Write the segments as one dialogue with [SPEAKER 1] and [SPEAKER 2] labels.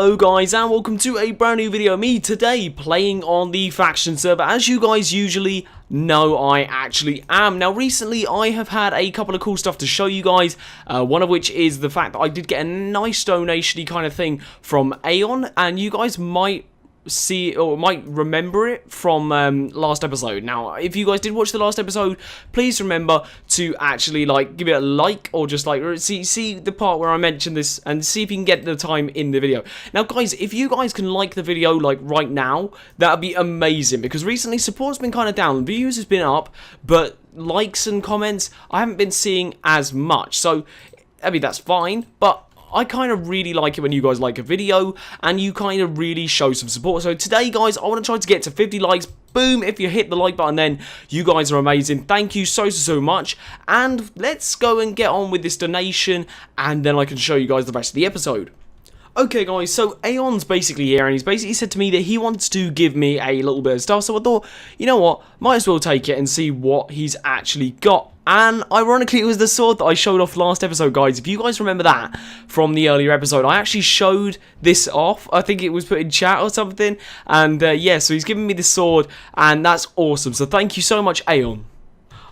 [SPEAKER 1] Hello guys and welcome to a brand new video. Me today playing on the faction server. As you guys usually know, I actually am. Now recently I have had a couple of cool stuff to show you guys, one of which is the fact that I did get a nice donation-y kind of thing from Aeon, and you guys might see or might remember it from last episode. Now if you guys did watch the last episode, please remember to actually give it a like, or just see the part where I mentioned this and see if you can get the time in the video. Now guys, if you guys can like the video right now, that would be amazing, because recently support's been kind of down, views has been up, but likes and comments I haven't been seeing as much. So I mean, that's fine, but I kind of really like it when you guys like a video and you kind of really show some support. So today guys, I want to try to get to 50 likes. Boom, if you hit the like button, then you guys are amazing. Thank you so much. And let's go and get on with this donation, and then I can show you guys the rest of the episode. Okay guys, so Aeon's basically here, and he's basically said to me that he wants to give me a little bit of stuff, so I thought, you know what, might as well take it and see what he's actually got. And ironically, it was the sword that I showed off last episode, guys. If you guys remember that from the earlier episode, I actually showed this off. I think it was put in chat or something, and yeah, so he's giving me this sword, and that's awesome, so thank you so much, Aeon.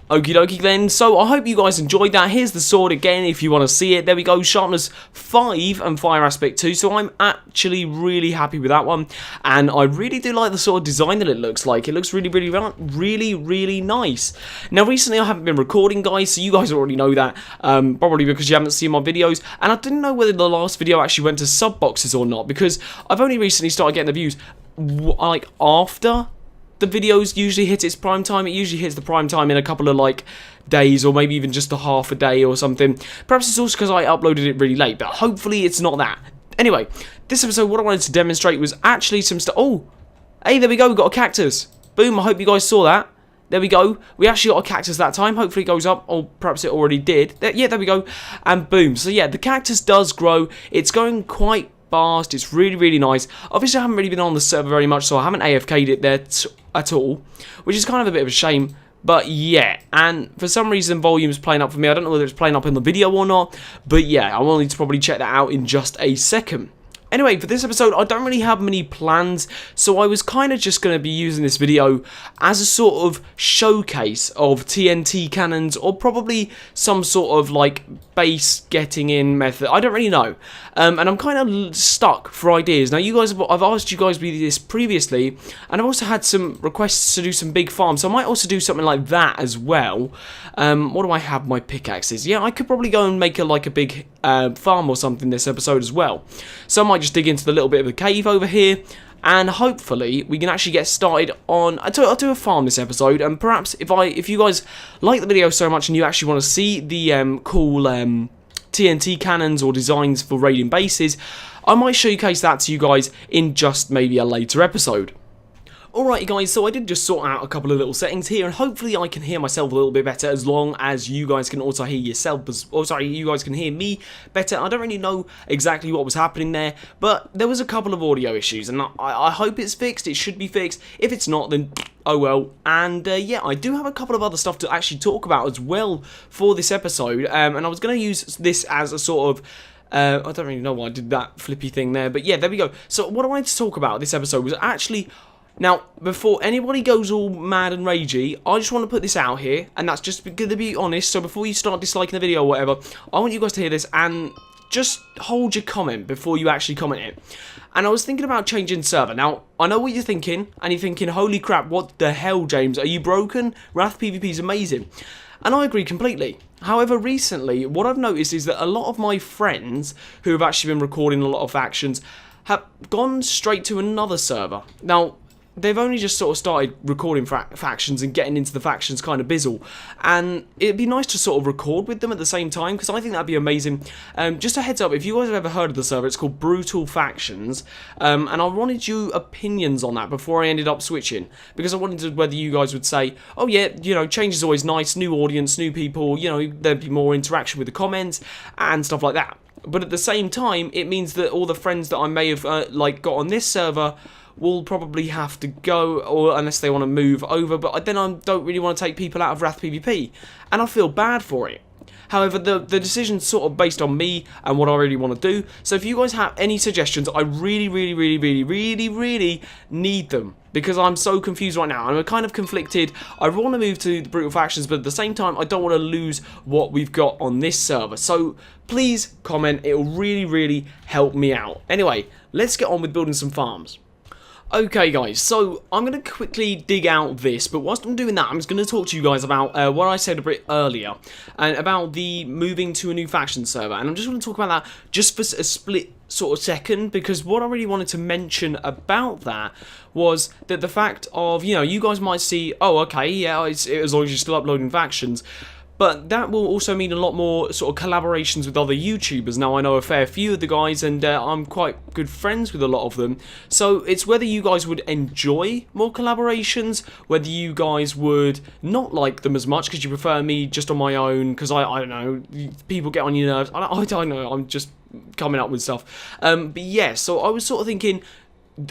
[SPEAKER 1] Okie dokie then, so I hope you guys enjoyed that. Here's the sword again if you want to see it. There we go, sharpness 5 and fire aspect 2, so I'm actually really happy with that one. And I really do like the sort of design that it looks like. It looks really nice. Now recently I haven't been recording, guys, so you guys already know that, probably because you haven't seen my videos. And I didn't know whether the last video actually went to sub boxes or not, because I've only recently started getting the views after the videos usually hit its prime time. It usually hits the prime time in a couple of days, or maybe even just a half a day or something. Perhaps it's also because I uploaded it really late, but hopefully it's not that. Anyway, this episode, what I wanted to demonstrate was actually some stuff. Oh, hey, there we go, we got a cactus. Boom, I hope you guys saw that. There we go. We actually got a cactus that time. Hopefully it goes up, or perhaps it already did. Yeah, there we go. And boom. So yeah, the cactus does grow. It's going quite fast. It's really nice. Obviously I haven't really been on the server very much, so I haven't AFK'd it there at all, which is kind of a bit of a shame. But yeah, and for some reason volume's playing up for me. I don't know whether it's playing up in the video or not, but yeah, I will need to probably check that out in just a second. Anyway, for this episode, I don't really have many plans, so I was kind of just going to be using this video as a sort of showcase of TNT cannons, or probably some sort of base getting in method. I don't really know, and I'm kind of stuck for ideas. Now, you guys, I've asked you guys this previously, and I've also had some requests to do some big farms, so I might also do something like that as well. What do I have my pickaxes? Yeah, I could probably go and make a big farm or something this episode as well. So I might just dig into the little bit of a cave over here, and hopefully we can actually get started on. I'll do a farm this episode, and perhaps if you guys like the video so much and you actually want to see the cool TNT cannons or designs for raiding bases, I might showcase that to you guys in just maybe a later episode. Alright guys, so I did just sort out a couple of little settings here, and hopefully I can hear myself a little bit better, as long as you guys can also hear you guys can hear me better. I don't really know exactly what was happening there, but there was a couple of audio issues, and I hope it's fixed. It should be fixed. If it's not, then oh well. And yeah, I do have a couple of other stuff to actually talk about as well for this episode, and I was going to use this as a sort of I don't really know why I did that flippy thing there, but yeah, there we go. So what I wanted to talk about this episode was actually, now, before anybody goes all mad and ragey, I just want to put this out here, and that's just going to be honest. So before you start disliking the video or whatever, I want you guys to hear this, and just hold your comment before you actually comment it. And I was thinking about changing server. Now, I know what you're thinking, and you're thinking, holy crap, what the hell, James? Are you broken? Wrath PvP is amazing. And I agree completely. However, recently, what I've noticed is that a lot of my friends who have actually been recording a lot of factions have gone straight to another server. Now, they've only just sort of started recording factions and getting into the factions kind of bizzle, and it'd be nice to sort of record with them at the same time, because I think that'd be amazing. Just a heads up, if you guys have ever heard of the server, it's called Brutal Factions, and I wanted you opinions on that before I ended up switching, because I wanted to whether you guys would say, oh yeah, you know, change is always nice, new audience, new people, you know, there'd be more interaction with the comments and stuff like that. But at the same time, it means that all the friends that I may have got on this server will probably have to go, or unless they want to move over, but then I don't really want to take people out of Wrath PvP, and I feel bad for it. However, the decision's sort of based on me and what I really want to do. So if you guys have any suggestions, I really need them. Because I'm so confused right now. I'm kind of conflicted. I want to move to the Brutal Factions, but at the same time, I don't want to lose what we've got on this server. So please comment. It will really help me out. Anyway, let's get on with building some farms. Okay guys, so I'm going to quickly dig out this, but whilst I'm doing that, I'm just going to talk to you guys about what I said a bit earlier, and about the moving to a new faction server, and I'm just going to talk about that just for a split sort of second, because what I really wanted to mention about that was that the fact of, you know, you guys might see, oh okay, yeah, as long as you're still uploading factions, but that will also mean a lot more sort of collaborations with other YouTubers. Now, I know a fair few of the guys, and I'm quite good friends with a lot of them. So it's whether you guys would enjoy more collaborations, whether you guys would not like them as much because you prefer me just on my own, because I don't know, people get on your nerves. I don't know, I'm just coming up with stuff. But yeah, so I was sort of thinking,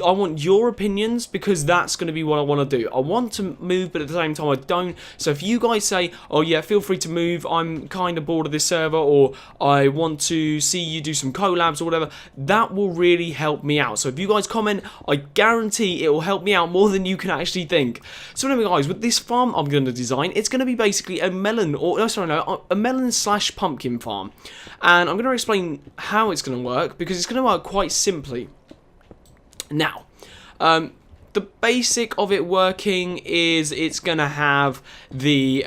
[SPEAKER 1] I want your opinions, because that's going to be what I want to do. I want to move, but at the same time I don't. So if you guys say, oh yeah, feel free to move, I'm kind of bored of this server, or I want to see you do some collabs or whatever, that will really help me out. So if you guys comment, I guarantee it will help me out more than you can actually think. So anyway guys, with this farm I'm going to design, it's going to be basically a melon, or oh, sorry, no, a melon / pumpkin farm. And I'm going to explain how it's going to work, because it's going to work quite simply. Now, the basic of it working is it's going to have the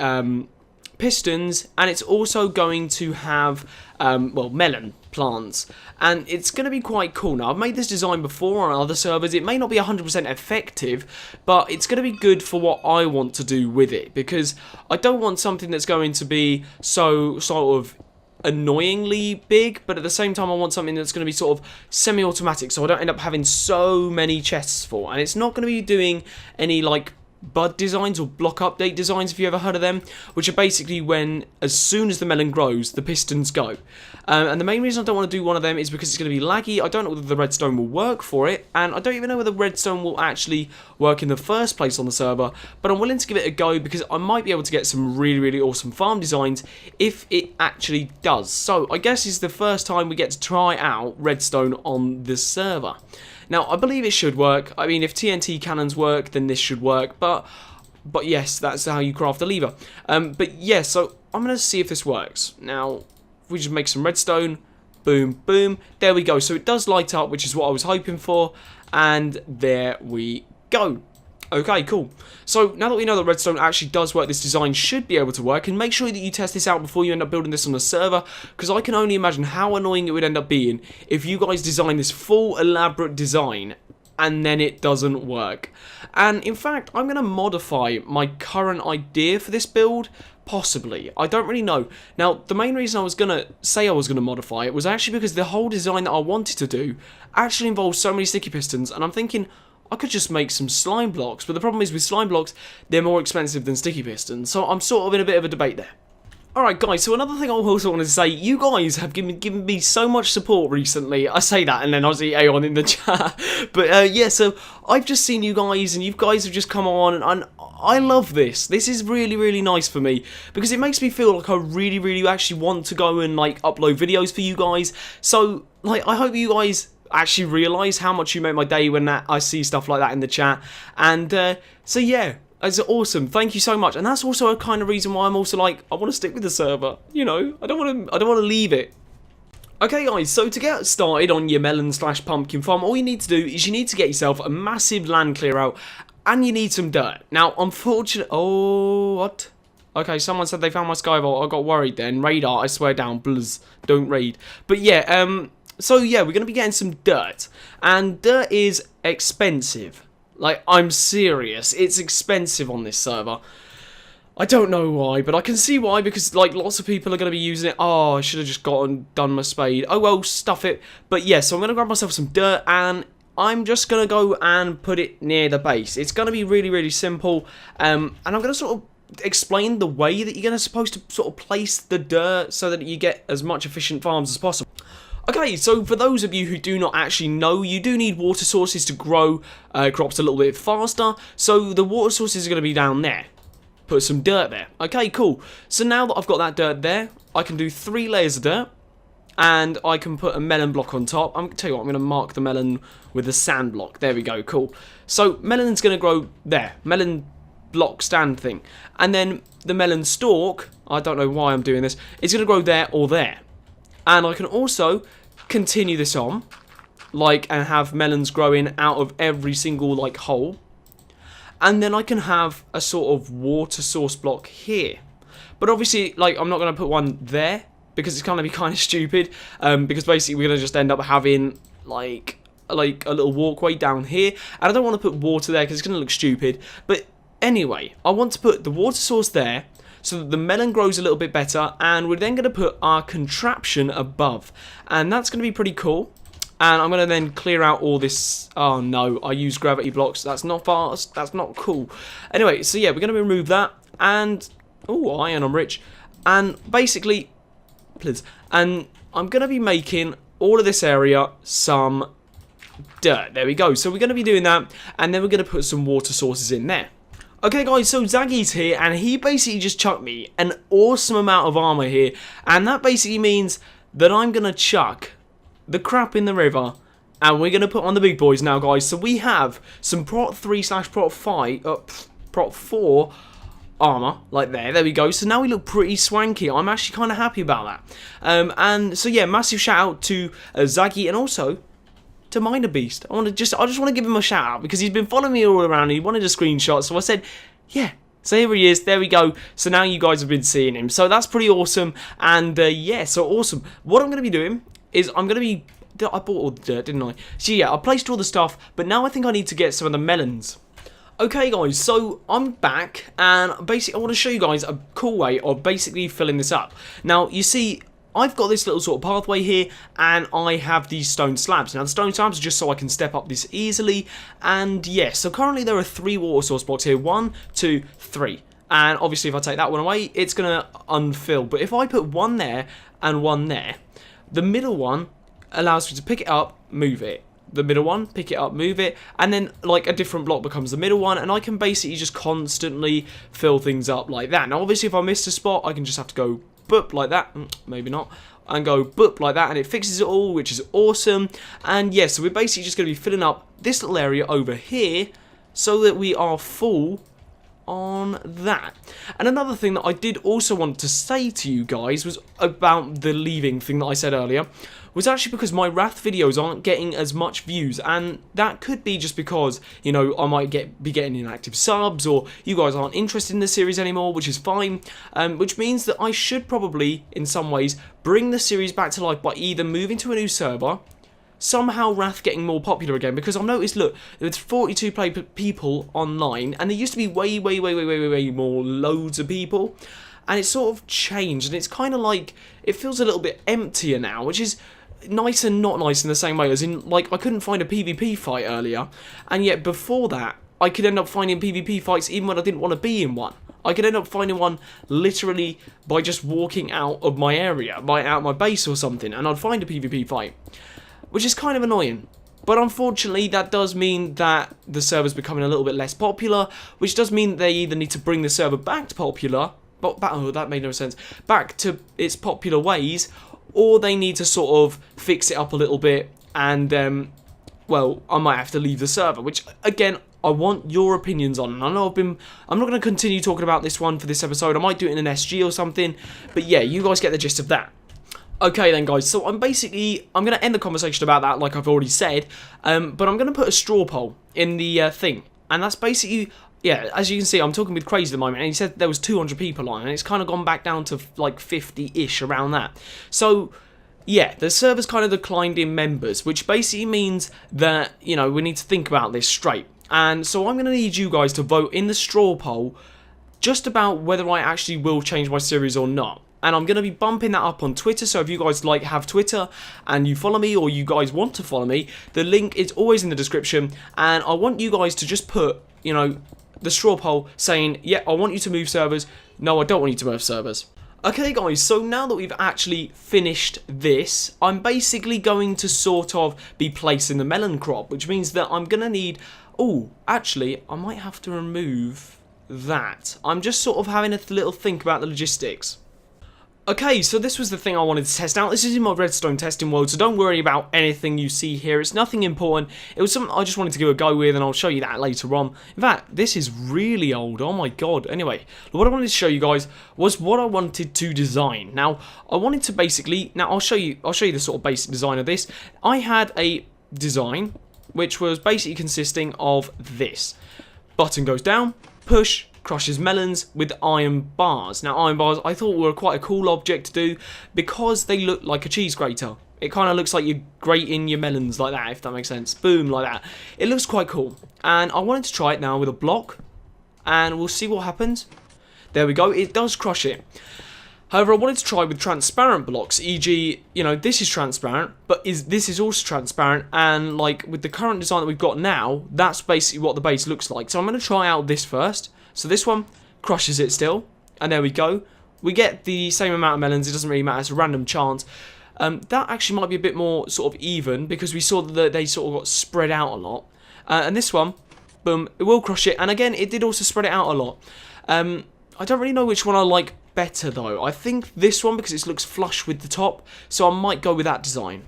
[SPEAKER 1] pistons, and it's also going to have, well, melon plants, and it's going to be quite cool. Now, I've made this design before on other servers. It may not be 100% effective, but it's going to be good for what I want to do with it, because I don't want something that's going to be so sort of annoyingly big, but at the same time I want something that's going to be sort of semi-automatic, so I don't end up having so many chests for. And it's not going to be doing any like bud designs or block update designs, if you ever heard of them, which are basically when, as soon as the melon grows, the pistons go. And the main reason I don't want to do one of them is because it's going to be laggy. I don't know whether the redstone will work for it, and I don't even know whether redstone will actually work in the first place on the server, but I'm willing to give it a go, because I might be able to get some really awesome farm designs if it actually does. So I guess it's the first time we get to try out redstone on this server. Now, I believe it should work. I mean, if TNT cannons work, then this should work. But yes, that's how you craft a lever. But yeah, so I'm going to see if this works. Now, if we just make some redstone, boom, boom, there we go. So it does light up, which is what I was hoping for. And there we go. Okay, cool. So now that we know that redstone actually does work, this design should be able to work, and make sure that you test this out before you end up building this on a server, because I can only imagine how annoying it would end up being if you guys design this full elaborate design and then it doesn't work. And in fact, I'm going to modify my current idea for this build, possibly. I don't really know. Now, the main reason I was going to say I was going to modify it was actually because the whole design that I wanted to do actually involves so many sticky pistons, and I'm thinking I could just make some slime blocks, but the problem is with slime blocks, they're more expensive than sticky pistons, so I'm sort of in a bit of a debate there. Alright guys, so another thing I also wanted to say, you guys have given me so much support recently. I say that and then I see Aeon in the chat. But yeah, so I've just seen you guys, and you guys have just come on, and I love this. This is really nice for me, because it makes me feel like I really actually want to go and like upload videos for you guys. So like, I hope you guys actually realise how much you make my day when I see stuff like that in the chat. And so yeah, it's awesome. Thank you so much. And that's also a kind of reason why I'm also like, I want to stick with the server. You know, I don't want to leave it. Okay guys, so to get started on your melon / pumpkin farm, all you need to do is you need to get yourself a massive land clear out, and you need some dirt. Now, unfortunately, oh, what? Okay, someone said they found my sky vault. I got worried then. Radar, I swear down, blizz, don't read. But yeah, so yeah, we're going to be getting some dirt, and dirt is expensive. Like, I'm serious, it's expensive on this server. I don't know why, but I can see why, because like lots of people are going to be using it. Oh, I should have just done my spade. Oh well, stuff it. But yeah, so I'm going to grab myself some dirt, and I'm just going to go and put it near the base. It's going to be really simple, and I'm going to sort of explain the way that you're supposed to sort of place the dirt so that you get as much efficient farms as possible. Okay, so for those of you who do not actually know, you do need water sources to grow crops a little bit faster. So the water sources are going to be down there. put some dirt there. Okay, cool. So now that I've got that dirt there, I can do 3 layers of dirt, and I can put a melon block on top. I'm going to tell you what, I'm going to mark the melon with a sand block. There we go, cool. So melon's going to grow there, melon block stand thing. And then the melon stalk, I don't know why I'm doing this, it's going to grow there or there. And I can also continue this on, like, and have melons growing out of every single, like, hole. And then I can have a sort of water source block here. But obviously, like, I'm not going to put one there, because it's going to be kind of stupid. Because basically we're going to just end up having, like a little walkway down here. And I don't want to put water there, because it's going to look stupid. But anyway, I want to put the water source there, so that the melon grows a little bit better. And we're then going to put our contraption above. And that's going to be pretty cool. And I'm going to then clear out all this. Oh no, I use gravity blocks. That's not fast. That's not cool. Anyway, so yeah, we're going to remove that. And, oh, iron, I'm rich. And basically, please. And I'm going to be making all of this area some dirt. There we go. So we're going to be doing that. And then we're going to put some water sources in there. Okay guys, so Zaggy's here, and he basically just chucked me an awesome amount of armor here. And that basically means that I'm going to chuck the crap in the river, and we're going to put on the big boys now, guys. So we have some Prot 3/Prot 5, Prot 4 armor, like there we go. So now we look pretty swanky. I'm actually kind of happy about that. And so yeah, massive shout out to Zaggy, and also to Miner Beast. I just want to give him a shout out, because he's been following me all around and he wanted a screenshot. So I said, yeah. So here he is, there we go. So now you guys have been seeing him. So that's pretty awesome. And yeah, so awesome. What I'm going to be doing is I bought all the dirt, didn't I? So yeah, I placed all the stuff, but now I think I need to get some of the melons. Okay guys, so I'm back, and basically I want to show you guys a cool way of basically filling this up. Now, you see, I've got this little sort of pathway here, and I have these stone slabs. Now, the stone slabs are just so I can step up this easily, and yes, so currently there are 3 water source blocks here, 1, 2, 3. And obviously if I take that one away, it's going to unfill. But if I put one there and one there, the middle one allows me to pick it up, move it. The middle one, pick it up, move it, and then like a different block becomes the middle one, and I can basically just constantly fill things up like that. Now obviously if I missed a spot, I can just have to go boop like that, maybe not, and go boop like that, and it fixes it all, which is awesome. And yeah, so we're basically just going to be filling up this little area over here so that we are full on that. And another thing that I did also want to say to you guys was about the leaving thing that I said earlier, was actually because my Wrath videos aren't getting as much views, and that could be just because, you know, I might be getting inactive subs, or you guys aren't interested in the series anymore, which is fine, which means that I should probably, in some ways, bring the series back to life by either moving to a new server, somehow Wrath getting more popular again, because I've noticed, look, there's 42 people online, and there used to be way more, loads of people, and it's sort of changed, and it's kind of like, it feels a little bit emptier now, which is nice and not nice in the same way, as in, like, I couldn't find a PvP fight earlier, and yet before that, I could end up finding PvP fights even when I didn't want to be in one. I could end up finding one literally by just walking out of my area, out my base or something, and I'd find a PvP fight, which is kind of annoying. But unfortunately, that does mean that the server's becoming a little bit less popular, which does mean they either need to bring the server back to popular, oh, that made no sense, back to its popular ways, or they need to sort of fix it up a little bit, and, well, I might have to leave the server, which, again, I want your opinions on. And I know I'm not going to continue talking about this one for this episode. I might do it in an SG or something, but yeah, you guys get the gist of that. Okay then guys, so I'm going to end the conversation about that like I've already said, but I'm going to put a straw poll in the thing, and that's basically, yeah, as you can see, I'm talking with Crazy at the moment, and he said there was 200 people on, and it's kind of gone back down to like 50-ish, around that. So, yeah, the server's kind of declined in members, which basically means that, you know, we need to think about this straight. And so I'm going to need you guys to vote in the straw poll just about whether I actually will change my series or not. And I'm going to be bumping that up on Twitter, so if you guys have Twitter and you follow me, or you guys want to follow me, the link is always in the description, and I want you guys to just put, you know, the straw poll saying, yeah, I want you to move servers, no, I don't want you to move servers. Okay guys, so now that we've actually finished this, I'm basically going to sort of be placing the melon crop, which means that I'm going to need, oh, actually, I might have to remove that. I'm just sort of having a little think about the logistics. Okay, so this was the thing I wanted to test out. This is in my redstone testing world, so don't worry about anything you see here. It's nothing important. It was something I just wanted to give a go with, and I'll show you that later on. In fact, this is really old. Oh my god. Anyway, what I wanted to show you guys was what I wanted to design. Now, I wanted to basically... Now, I'll show you the sort of basic design of this. I had a design which was basically consisting of this. Button goes down, push, crushes melons with iron bars. Now, iron bars I thought were quite a cool object to do because they look like a cheese grater. It kind of looks like you're grating your melons like that, if that makes sense. Boom, like that. It looks quite cool. And I wanted to try it now with a block, and we'll see what happens. There we go. It does crush it. However, I wanted to try with transparent blocks, e.g., you know, this is transparent, but this is also transparent, and, like, with the current design that we've got now, that's basically what the base looks like. So I'm going to try out this first. So this one crushes it still, and there we go. We get the same amount of melons, it doesn't really matter, it's a random chance. That actually might be a bit more sort of even, because we saw that they sort of got spread out a lot. And this one, boom, it will crush it, and again, it did also spread it out a lot. I don't really know which one I like better though. I think this one because it looks flush with the top, so I might go with that design.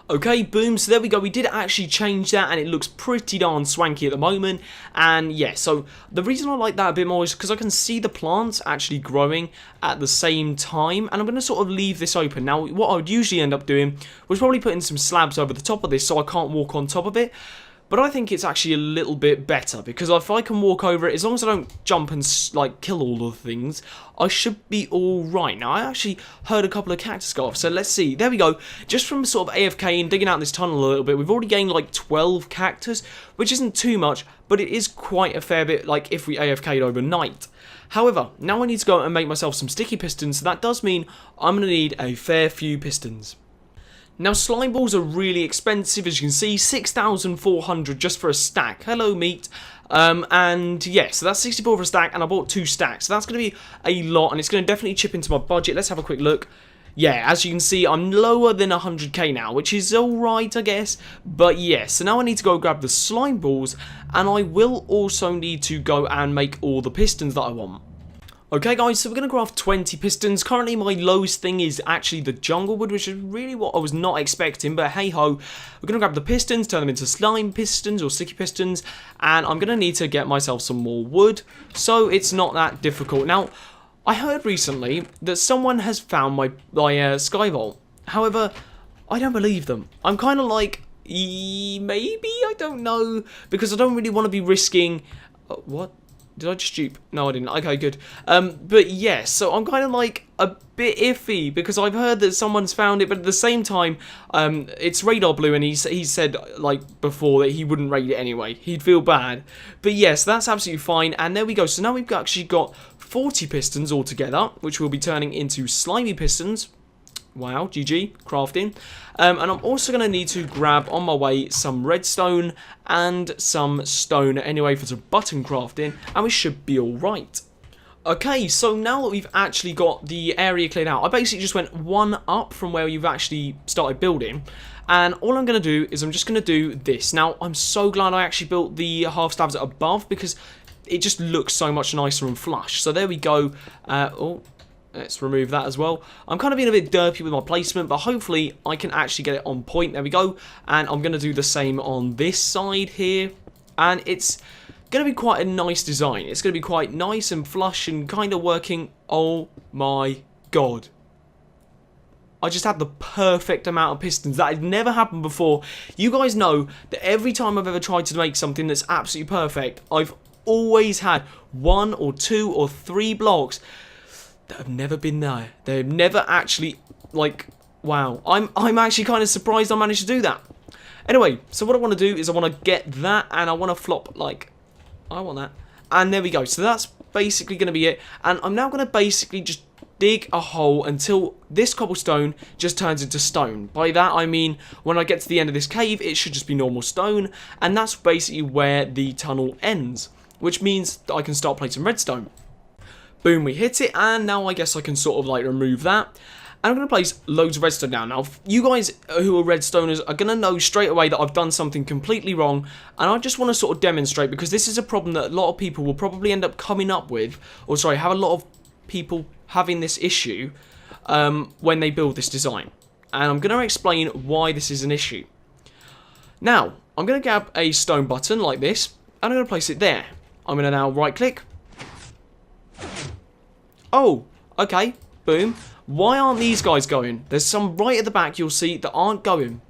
[SPEAKER 1] Okay, boom, so there we go. We did actually change that, and it looks pretty darn swanky at the moment. And yeah, so the reason I like that a bit more is because I can see the plants actually growing at the same time, and I'm going to sort of leave this open. Now, what I would usually end up doing was probably putting some slabs over the top of this so I can't walk on top of it. But I think it's actually a little bit better, because if I can walk over it, as long as I don't jump and, like, kill all the things, I should be alright. Now, I actually heard a couple of cactus go off, so let's see. There we go. Just from sort of AFK and digging out this tunnel a little bit, we've already gained, like, 12 cactus, which isn't too much, but it is quite a fair bit, like, if we AFK'd overnight. However, now I need to go and make myself some sticky pistons, so that does mean I'm going to need a fair few pistons. Now, slime balls are really expensive, as you can see, 6,400 just for a stack. Hello, meat. And yeah, so that's 64 for a stack, and I bought 2 stacks. So that's going to be a lot, and it's going to definitely chip into my budget. Let's have a quick look. Yeah, as you can see, I'm lower than 100k now, which is alright, I guess. But yeah, so now I need to go grab the slime balls, and I will also need to go and make all the pistons that I want. Okay guys, so we're going to craft 20 pistons. Currently my lowest thing is actually the jungle wood, which is really what I was not expecting, but hey ho. We're going to grab the pistons, turn them into slime pistons or sticky pistons, and I'm going to need to get myself some more wood, so it's not that difficult. Now, I heard recently that someone has found my skyvault. However, I don't believe them. I'm kind of like, maybe, I don't know, because I don't really want to be risking, what? Did I just dupe? No, I didn't. Okay, good. But yes, so I'm kind of like a bit iffy because I've heard that someone's found it, but at the same time, it's radar blue, and he said like before that he wouldn't raid it anyway. He'd feel bad. But yes, that's absolutely fine. And there we go. So now we've actually got 40 pistons altogether, which will be turning into slimy pistons. Wow, GG, crafting. And I'm also going to need to grab on my way some redstone and some stone anyway for some button crafting, and we should be alright. Okay, so now that we've actually got the area cleared out, I basically just went one up from where you've actually started building, and all I'm going to do is I'm just going to do this. Now, I'm so glad I actually built the half slabs above because it just looks so much nicer and flush. So there we go. Let's remove that as well. I'm kind of being a bit derpy with my placement, but hopefully I can actually get it on point. There we go. And I'm going to do the same on this side here. And it's going to be quite a nice design. It's going to be quite nice and flush and kind of working. Oh my god. I just had the perfect amount of pistons. That had never happened before. You guys know that every time I've ever tried to make something that's absolutely perfect, I've always had 1 or 2 or 3 blocks that have never been there. They've never actually, like, wow. I'm actually kind of surprised I managed to do that. Anyway, so what I want to do is I want to get that, and I want to flop, like, I want that. And there we go. So that's basically going to be it. And I'm now going to basically just dig a hole until this cobblestone just turns into stone. By that I mean when I get to the end of this cave, it should just be normal stone, and that's basically where the tunnel ends, which means that I can start placing redstone. Boom, we hit it, and now I guess I can sort of like remove that. And I'm going to place loads of redstone down. Now, you guys who are redstoners are going to know straight away that I've done something completely wrong. And I just want to sort of demonstrate, because this is a problem that a lot of people will probably end up coming up with. Or sorry, have a lot of people having this issue when they build this design. And I'm going to explain why this is an issue. Now, I'm going to grab a stone button like this. And I'm going to place it there. I'm going to now right click. Oh, okay, boom. Why aren't these guys going? There's some right at the back you'll see that aren't going.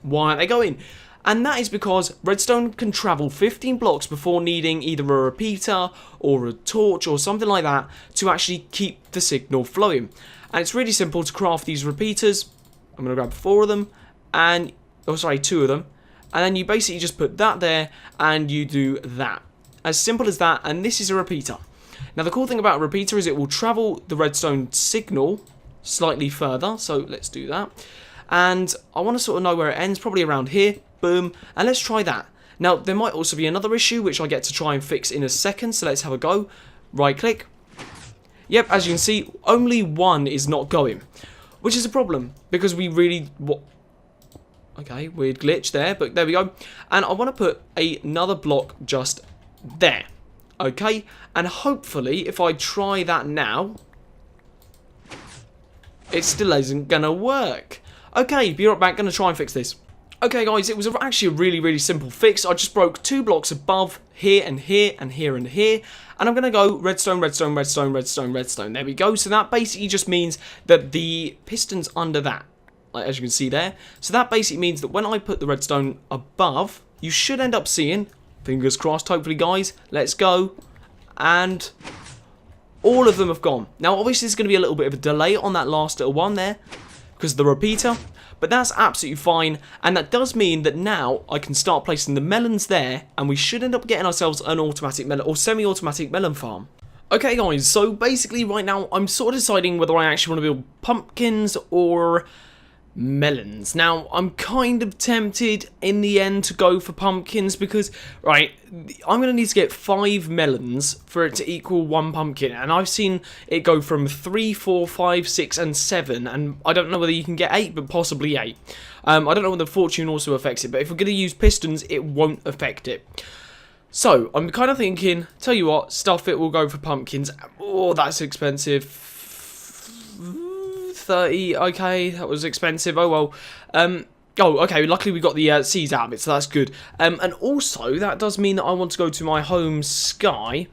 [SPEAKER 1] Why aren't they going? And that is because redstone can travel 15 blocks before needing either a repeater or a torch or something like that to actually keep the signal flowing. And it's really simple to craft these repeaters. I'm going to grab 4 of them, and, oh sorry, 2 of them. And then you basically just put that there and you do that. As simple as that, and this is a repeater. Now the cool thing about a repeater is it will travel the redstone signal slightly further, so let's do that. And I want to sort of know where it ends, probably around here, boom, and let's try that. Now there might also be another issue which I get to try and fix in a second, so let's have a go. Right click. Yep, as you can see, only one is not going, which is a problem, because we really... Okay, weird glitch there, but there we go. And I want to put another block just there. Okay, and hopefully if I try that now, it still isn't gonna work. Okay, be right back, gonna try and fix this. Okay guys, it was actually a really simple fix. I just broke 2 blocks above here and here and here and here, and I'm gonna go redstone, redstone, redstone, redstone, redstone. There we go. So that basically just means that the pistons under that, like as you can see there, so that basically means that when I put the redstone above, you should end up seeing, fingers crossed, hopefully guys, let's go, and all of them have gone. Now obviously there's going to be a little bit of a delay on that last little one there, because of the repeater, but that's absolutely fine, and that does mean that now I can start placing the melons there, and we should end up getting ourselves an automatic melon, or semi-automatic melon farm. Okay guys, so basically right now I'm sort of deciding whether I actually want to build pumpkins or melons. Now, I'm kind of tempted in the end to go for pumpkins because, right, I'm going to need to get 5 melons for it to equal 1 pumpkin. And I've seen it go from 3, 4, 5, 6, and 7. And I don't know whether you can get 8, but possibly 8. I don't know whether fortune also affects it, but if we're going to use pistons, it won't affect it. So, I'm kind of thinking, tell you what, stuff it, will go for pumpkins. Oh, that's expensive. 30, okay, that was expensive, oh well. Oh, okay, luckily we got the seeds out of it, so that's good. And also, that does mean that I want to go to my home sky,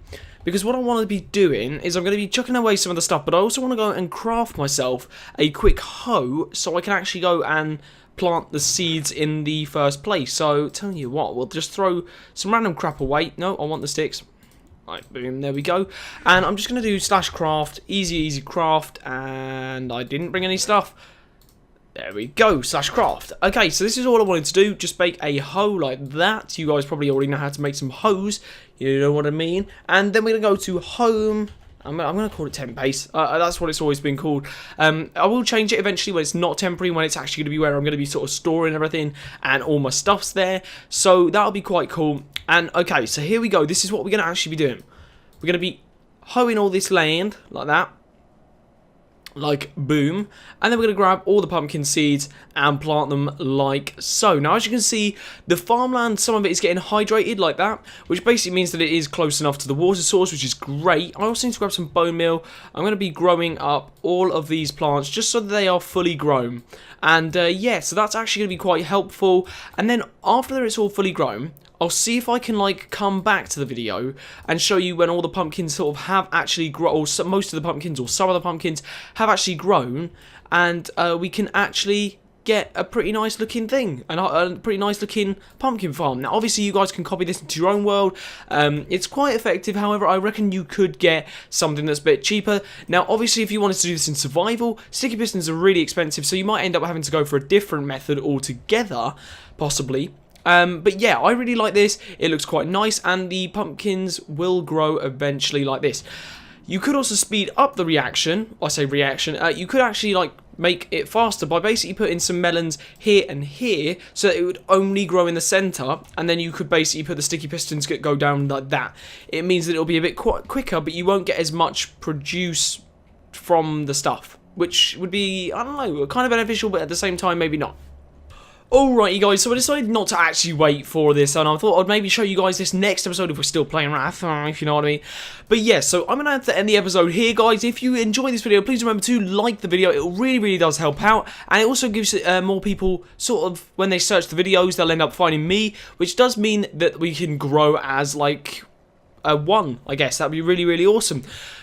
[SPEAKER 1] because what I want to be doing is I'm going to be chucking away some of the stuff, but I also want to go and craft myself a quick hoe, so I can actually go and plant the seeds in the first place. So, tell you what, we'll just throw some random crap away. No, I want the sticks. Right, boom, there we go. And I'm just going to do /craft, easy craft, and I didn't bring any stuff. There we go, /craft. Okay, so this is all I wanted to do, just make a hoe like that. You guys probably already know how to make some hoes, you know what I mean. And then we're going to go to home. I'm going to call it temp base. That's what it's always been called. I will change it eventually when it's not temporary, when it's actually going to be where I'm going to be sort of storing everything and all my stuff's there. So that'll be quite cool. And okay, so here we go. This is what we're going to actually be doing. We're going to be hoeing all this land like that. Like boom, and then we're going to grab all the pumpkin seeds and plant them like so. Now as you can see, the farmland, some of it is getting hydrated like that, which basically means that it is close enough to the water source, which is great. I also need to grab some bone meal. I'm going to be growing up all of these plants just so that they are fully grown, and yeah, so that's actually going to be quite helpful. And then after it's all fully grown, I'll see if I can like come back to the video and show you when all the pumpkins sort of have actually grown, or most of the pumpkins or some of the pumpkins have actually grown, and we can actually get a pretty nice looking thing, and a pretty nice looking pumpkin farm. Now obviously you guys can copy this into your own world. It's quite effective, however I reckon you could get something that's a bit cheaper. Now obviously if you wanted to do this in survival, sticky pistons are really expensive, so you might end up having to go for a different method altogether, possibly. But yeah, I really like this. It looks quite nice, and the pumpkins will grow eventually like this. You could also speed up the reaction. I say reaction. You could actually like make it faster by basically putting some melons here and here, so that it would only grow in the center, and then you could basically put the sticky pistons go down like that. It means that it'll be a bit quicker, but you won't get as much produce from the stuff. which would be, I don't know, kind of beneficial, but at the same time, maybe not. Alrighty guys, so I decided not to actually wait for this, and I thought I'd maybe show you guys this next episode if we're still playing Wrath, if you know what I mean. But yeah, so I'm going to have to end the episode here, guys. If you enjoyed this video, please remember to like the video. It really does help out, and it also gives more people, sort of, when they search the videos, they'll end up finding me, which does mean that we can grow as, like, one, I guess. That'd be really awesome.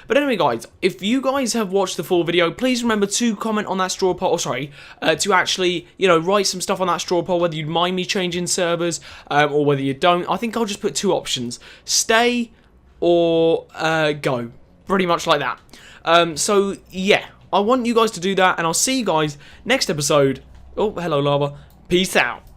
[SPEAKER 1] But anyway, guys, if you guys have watched the full video, please remember to comment on that straw poll, to actually, you know, write some stuff on that straw poll, whether you'd mind me changing servers, or whether you don't. I think I'll just put 2 options. Stay or go. Pretty much like that. So, yeah, I want you guys to do that, and I'll see you guys next episode. Oh, hello, lava. Peace out.